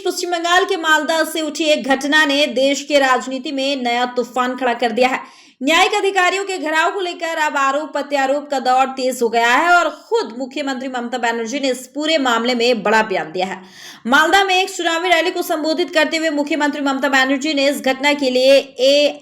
पश्चिम बंगाल के मालदा से उठी एक घटना ने देश के राजनीति में नया तूफान खड़ा कर दिया है। न्यायिक अधिकारियों के घेराव को लेकर अब आरोप प्रत्यारोप का दौर तेज हो गया है और खुद मुख्यमंत्री ममता बनर्जी ने इस पूरे मामले में बड़ा बयान दिया है। मालदा में एक चुनावी रैली को संबोधित करते हुए मुख्यमंत्री ममता बनर्जी ने इस घटना के लिए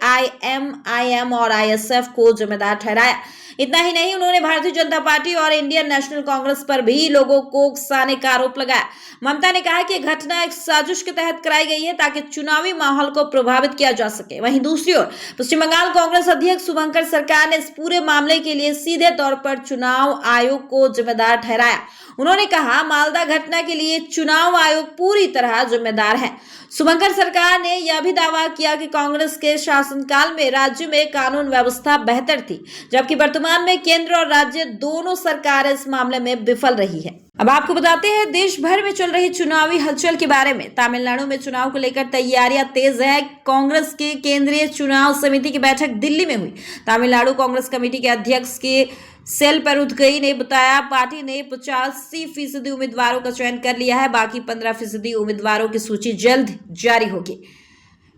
AIMIM और ISF को जिम्मेदार ठहराया। इतना ही नहीं, उन्होंने भारतीय जनता पार्टी और इंडियन नेशनल कांग्रेस पर भी लोगों को उकसाने का आरोप लगाया। ममता ने कहा कि घटना एक साजिश के तहत कराई गई है ताकि चुनावी माहौल को प्रभावित किया जा सके। वहीं दूसरी ओर पश्चिम बंगाल कांग्रेस अध्यक्ष शुभंकर सरकार ने इस पूरे मामले के लिए सीधे तौर पर चुनाव आयोग को जिम्मेदार ठहराया। उन्होंने कहा, मालदा घटना के लिए चुनाव आयोग पूरी तरह जिम्मेदार है। शुभंकर सरकार ने यह भी दावा किया कि कांग्रेस के शासनकाल में राज्य में कानून व्यवस्था बेहतर थी, जबकि वर्तमान में केंद्र और राज्य दोनों सरकारें इस मामले में विफल रही है। अब आपको बताते हैं देश भर में चल रही चुनावी हलचल के बारे में। तमिलनाडु में चुनाव को लेकर तैयारियां तेज है। कांग्रेस के केंद्रीय चुनाव समिति की बैठक दिल्ली में हुई। तमिलनाडु कांग्रेस कमेटी के अध्यक्ष के सेल पेरुथगई ने बताया, पार्टी ने 85% उम्मीदवारों का चयन कर लिया है। बाकी 15% उम्मीदवारों की सूची जल्द जारी होगी।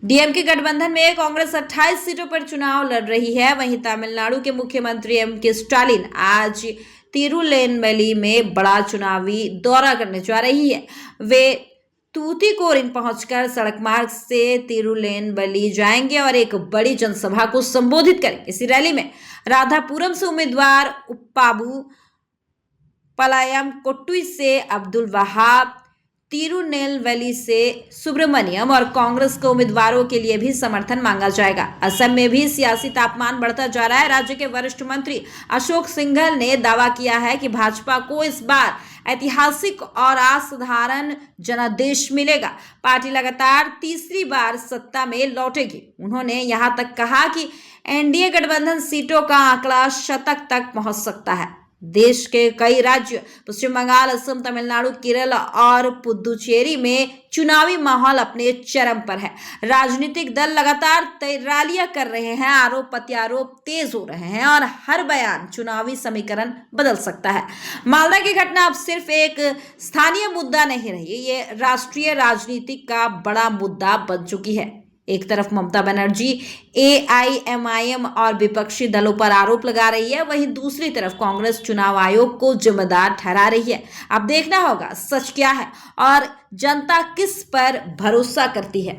डीएमके गठबंधन में कांग्रेस 28 सीटों पर चुनाव लड़ रही है। वहीं तमिलनाडु के मुख्यमंत्री MK स्टालिन आज तिरुनेलवेली में बड़ा चुनावी दौरा करने जा रही है। वे तूतीकोरिन पहुंचकर सड़क मार्ग से तिरुनेलवेली जाएंगे और एक बड़ी जनसभा को संबोधित करेंगे। इसी रैली में राधापुरम से उम्मीदवार उप्पाबू, पलायम कोट्टुई से अब्दुल वहाब, तिरुनेलवेली से सुब्रमण्यम और कांग्रेस के उम्मीदवारों के लिए भी समर्थन मांगा जाएगा। असम में भी सियासी तापमान बढ़ता जा रहा है। राज्य के वरिष्ठ मंत्री अशोक सिंघल ने दावा किया है कि भाजपा को इस बार ऐतिहासिक और असाधारण जनादेश मिलेगा। पार्टी लगातार तीसरी बार सत्ता में लौटेगी। उन्होंने यहां तक कहा कि एनडीए गठबंधन सीटों का आंकड़ा शतक तक पहुंच सकता है। देश के कई राज्य पश्चिम बंगाल, असम, तमिलनाडु, केरल और पुदुचेरी में चुनावी माहौल अपने चरम पर है। राजनीतिक दल लगातार रैलियां कर रहे हैं, आरोप प्रत्यारोप तेज हो रहे हैं और हर बयान चुनावी समीकरण बदल सकता है। मालदा की घटना अब सिर्फ एक स्थानीय मुद्दा नहीं रही, ये राष्ट्रीय राजनीति का बड़ा मुद्दा बन चुकी है। एक तरफ ममता बनर्जी AIMIM और विपक्षी दलों पर आरोप लगा रही है, वहीं दूसरी तरफ कांग्रेस चुनाव आयोग को जिम्मेदार ठहरा रही है। अब देखना होगा सच क्या है और जनता किस पर भरोसा करती है।